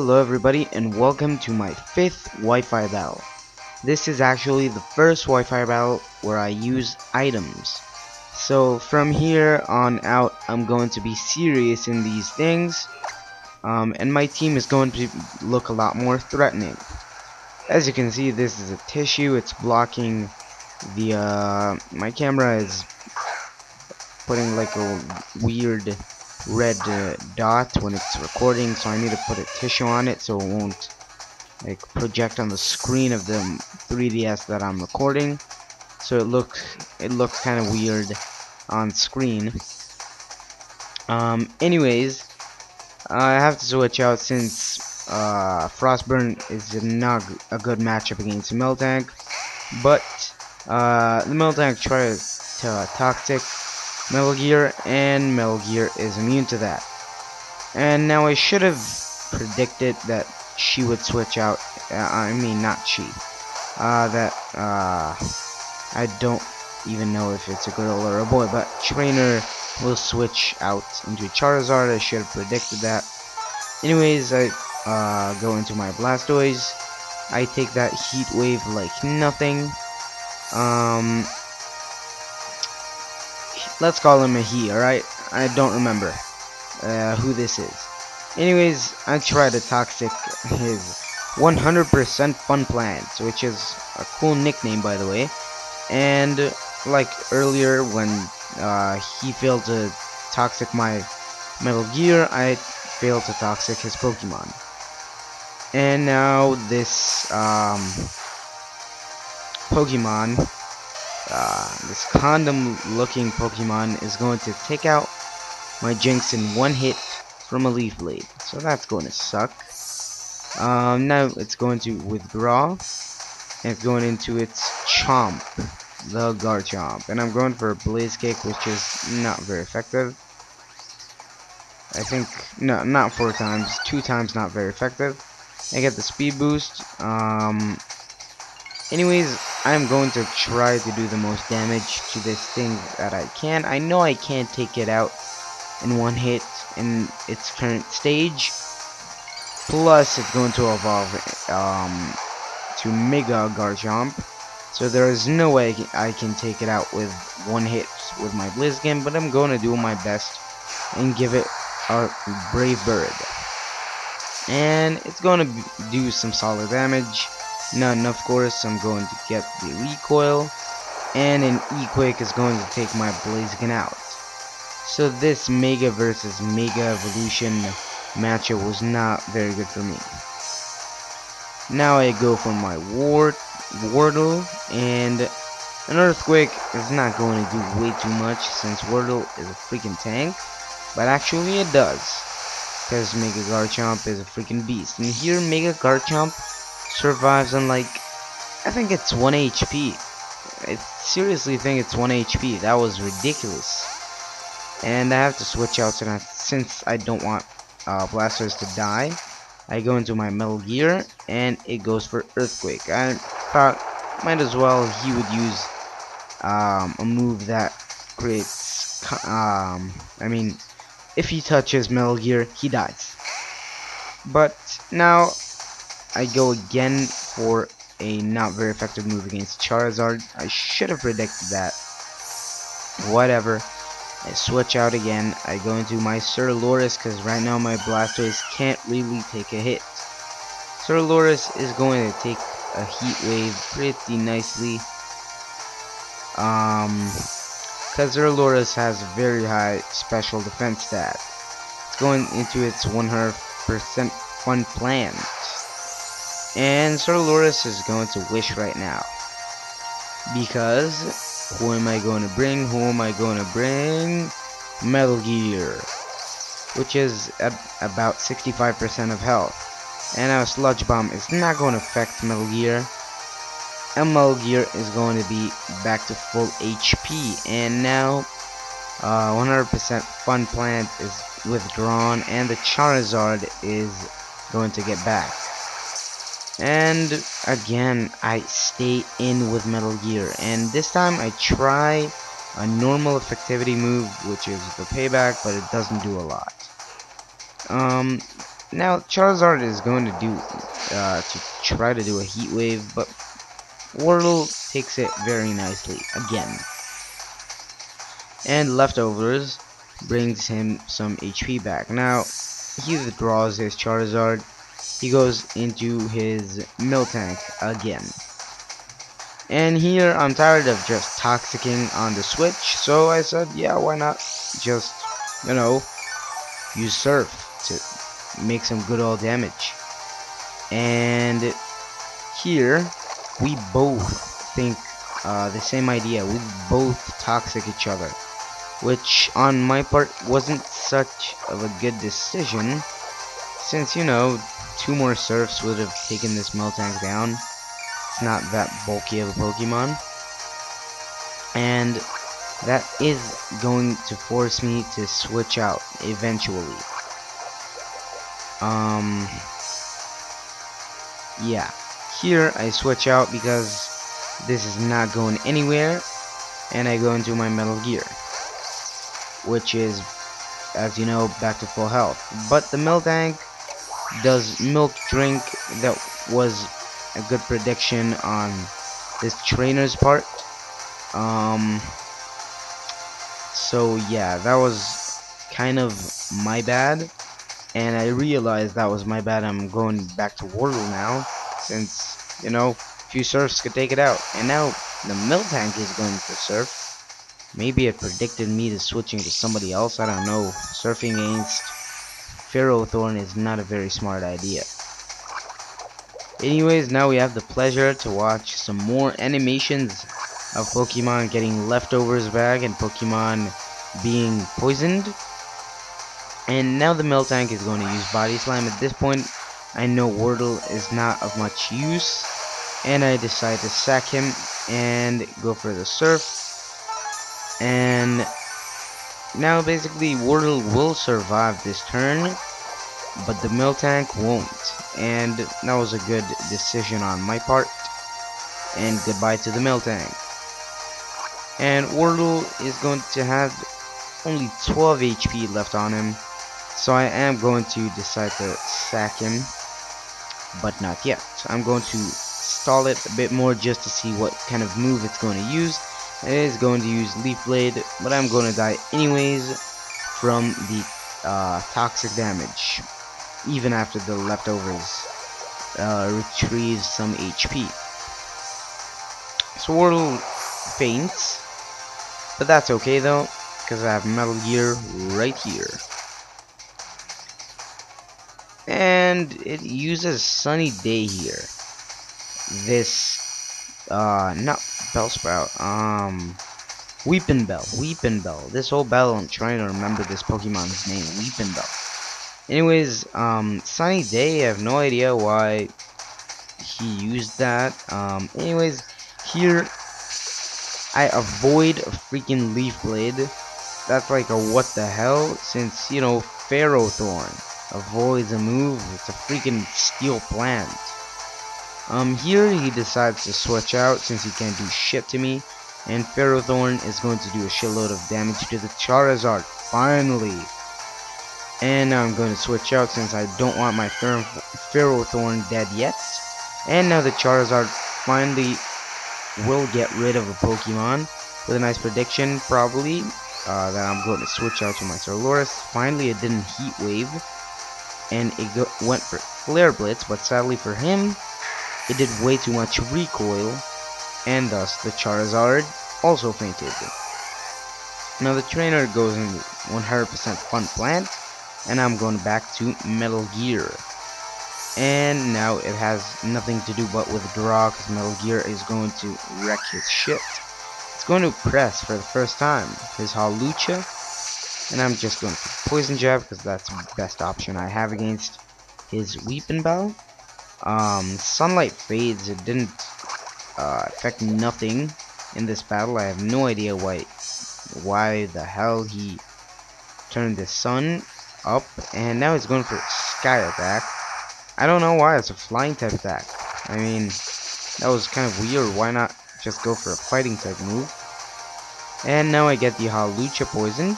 Hello everybody and welcome to my 5th Wi-Fi battle. This is actually the first Wi-Fi battle where I use items. So from here on out I'm going to be serious in these things, and my team is going to look a lot more threatening. As you can see, this is a tissue. It's blocking the my camera is putting like a weird red dot when it's recording, so I need to put a tissue on it so it won't like project on the screen of the 3DS that I'm recording, so it looks kind of weird on screen. Anyways, I have to switch out since Frostburn is not a good matchup against Miltank, but the Miltank tries to Toxic Metal Gear, and Metal Gear is immune to that. And now I should have predicted that she would switch out. I mean, not she. I don't even know if it's a girl or a boy, but Trainer will switch out into Charizard. I should have predicted that. Anyways, I go into my Blastoise. I take that Heat Wave like nothing. Let's call him a he, alright? I don't remember who this is. Anyways, I try to Toxic his 100% Fun Plant, which is a cool nickname, by the way. And like earlier when he failed to Toxic my Metal Gear, I failed to Toxic his Pokemon. And now this Pokemon, this condom-looking Pokemon is going to take out my Jinx in one hit from a Leaf Blade, so that's going to suck. Now it's going to withdraw, and it's going into its Chomp, the Garchomp, and I'm going for a Blaze Kick, which is not very effective. I think, no, not 4 times, 2 times not very effective. I get the speed boost. Anyways, I'm going to try to do the most damage to this thing that I can. I know I can't take it out in one hit in its current stage. Plus, it's going to evolve to Mega Garchomp. So there is no way I can take it out with one hit with my Blitzkin, but I'm going to do my best and give it a Brave Bird. And it's going to do some solid damage. None, of course. I'm going to get the recoil, and an E-Quick is going to take my Blaziken out. So this Mega versus Mega Evolution matchup was not very good for me. Now I go for my Wardle, and an Earthquake is not going to do way too much since Wardle is a freaking tank, but actually it does, because Mega Garchomp is a freaking beast. And here Mega Garchomp survives on like, I think it's 1 HP. I seriously think it's 1 HP. That was ridiculous. And I have to switch out since I don't want Blasters to die. I go into my Metal Gear, and it goes for Earthquake. I thought might as well he would use a move that creates I mean, if he touches Metal Gear, he dies. But now I go again for a not very effective move against Charizard. I should have predicted that. Whatever. I switch out again. I go into my Sir Loris because right now my Blastoise can't really take a hit. Sir Loris is going to take a Heat Wave pretty nicely. Because Sir Loris has a very high special defense stat. It's going into its 100% Fun Plant. And Sir Loris is going to wish right now. Because who am I going to bring? Metal Gear, which is at about 65% of health. And now Sludge Bomb is not going to affect Metal Gear. And Metal Gear is going to be back to full HP. And now 100% Fun Plant is withdrawn, and the Charizard is going to get back. And again, I stay in with Metal Gear, and this time I try a normal effectivity move, which is the payback, but it doesn't do a lot. Now Charizard is going to try to do a heat wave, but Wordle takes it very nicely again. And leftovers brings him some HP back. Now he withdraws his Charizard. He goes into his Miltank again. And here I'm tired of just toxicking on the switch, so I said, yeah, why not just, use Surf to make some good old damage. And here we both think the same idea. We both toxic each other, which on my part wasn't such of a good decision, since two more Surfs would have taken this Miltank down. It's not that bulky of a Pokemon, and that is going to force me to switch out eventually. Yeah, here I switch out because this is not going anywhere, and I go into my Metal Gear, which is, as you know, back to full health. But the Miltank does Milk Drink. That was a good prediction on this trainer's part. So yeah, that was kind of my bad, and I realized that was my bad. I'm going back to Wordle now, since few Surfs could take it out, and now the Miltank is going for Surf. Maybe it predicted me to switching to somebody else. I don't know. Surfing against Ferrothorn is not a very smart idea. Anyways, now we have the pleasure to watch some more animations of Pokemon getting leftovers back and Pokemon being poisoned. And now the Miltank is going to use Body Slam. At this point, I know Wordle is not of much use, and I decide to sack him and go for the Surf. And now basically Wordle will survive this turn, but the Miltank won't. And that was a good decision on my part. And goodbye to the Miltank. And Wordle is going to have only 12 HP left on him, so I am going to decide to sack him, but not yet. I'm going to stall it a bit more just to see what kind of move it's going to use. It is going to use Leaf Blade, but I'm going to die anyways from the toxic damage, even after the leftovers retrieve some HP. So Wordle faints, but that's okay though, because I have Metal Gear right here. And it uses Sunny Day here. This, not Bellsprout, Weepinbell. This whole battle I'm trying to remember this Pokemon's name, Weepinbell. Anyways, Sunny Day, I have no idea why he used that. Anyways, here I avoid a freaking Leaf Blade. That's like a what the hell, since Ferrothorn avoids a move. It's a freaking steel plant. Here he decides to switch out since he can't do shit to me, and Ferrothorn is going to do a shitload of damage to the Charizard finally. And now I'm going to switch out since I don't want my Ferrothorn dead yet. And now the Charizard finally will get rid of a Pokemon with a nice prediction, probably, that I'm going to switch out to my Cerloris. Finally, it didn't Heat Wave, and it went for Flare Blitz, but sadly for him, it did way too much recoil, and thus the Charizard also fainted. Now the trainer goes in 100% Fun Plant, and I'm going back to Metal Gear. And now it has nothing to do but withdraw, because Metal Gear is going to wreck his shit. It's going to press for the first time his Hawlucha, and I'm just going to Poison Jab because that's the best option I have against his Weepinbell. Sunlight Fades, it didn't affect nothing in this battle. I have no idea why the hell he turned the sun up, and now he's going for Sky Attack. I don't know why, it's a flying type attack. I mean, that was kind of weird. Why not just go for a fighting type move? And now I get the Hawlucha poisoned.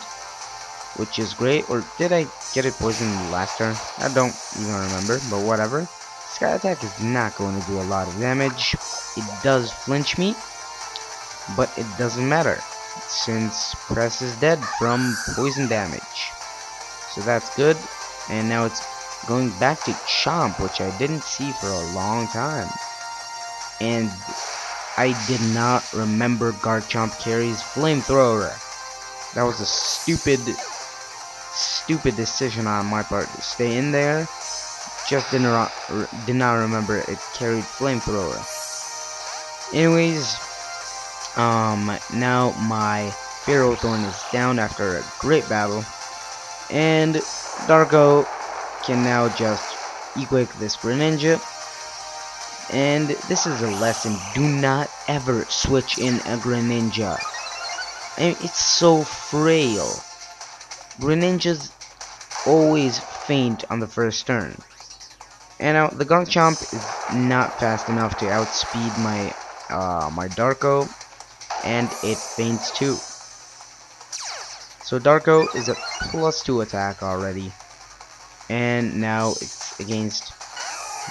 which is great. Or did I get it poisoned last turn? I don't even remember, but whatever. Sky attack is not going to do a lot of damage. It does flinch me, but it doesn't matter since Press is dead from poison damage. So that's good. And now it's going back to Chomp, which I didn't see for a long time. And I did not remember Garchomp carries Flamethrower. That was a stupid decision on my part to stay in there. Just did not remember it carried Flamethrower. Anyways, now my Ferrothorn is down after a great battle, and Darko can now just equip this Greninja. And this is a lesson: do not ever switch in a Greninja. I mean, it's so frail. Greninjas always faint on the first turn. And now the Garchomp is not fast enough to outspeed my my Darko, and it faints too. So Darko is a +2 attack already, and now it's against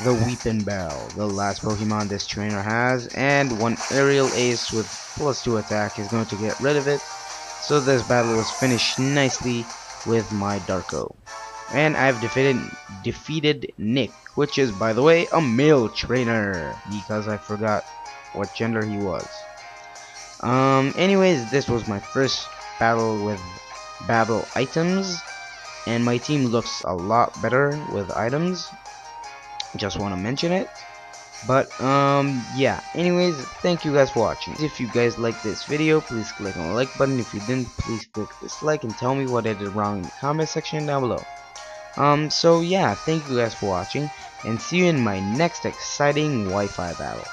the Weepin' Bell, the last Pokemon this trainer has, and one Aerial Ace with +2 attack is going to get rid of it. So this battle was finished nicely with my Darko. And I've defeated Nick, which is, by the way, a male trainer, because I forgot what gender he was. Anyways, this was my first battle with battle items, and my team looks a lot better with items. Just want to mention it. But yeah, anyways, thank you guys for watching. If you guys liked this video, please click on the like button. If you didn't, please click dislike and tell me what I did wrong in the comment section down below. So yeah, thank you guys for watching, and see you in my next exciting Wi-Fi battle.